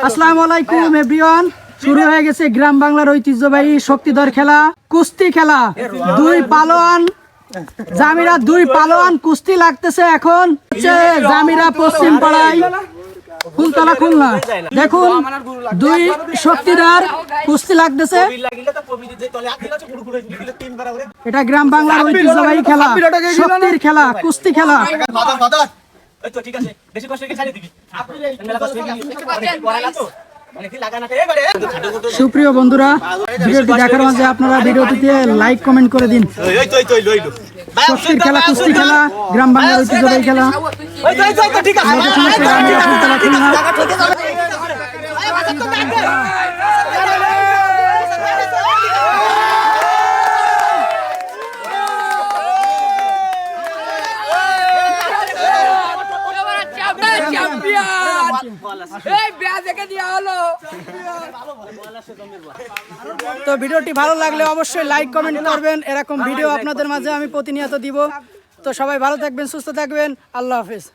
আসসালামু আলাইকুম এভরিওয়ান। শুরু হয়ে গেছে গ্রাম বাংলার ঐতিহ্যবাহী শক্তিধর খেলা, কুস্তি খেলা। দুই পালোয়ান জামিরা, দুই পালোয়ান কুস্তি লাগতেছে। এখন জামিরা পশ্চিম পাড়ায়, ফুলতলা, খুলনা। দেখুন দুই শক্তিধর কুস্তি লাগতেছে। এটা গ্রাম বাংলার ঐতিহ্যবাহী খেলা, শক্তির খেলা, কুস্তি খেলা। সুপ্রিয় বন্ধুরা, ভিডিওটি দেখার মাঝে আপনারা ভিডিওটিতে লাইক কমেন্ট করে দিন। শক্তির খেলা, কুস্তি খেলা, গ্রাম বাংলার ঐতিহ্যবাহী খেলা। তো ভিডিওটি ভালো লাগলে অবশ্যই লাইক কমেন্ট করবেন। এরকম ভিডিও আপনাদের মাঝে আমি প্রতিনিয়ত দিব। তো সবাই ভালো থাকবেন, সুস্থ থাকবেন। আল্লাহ হাফেজ।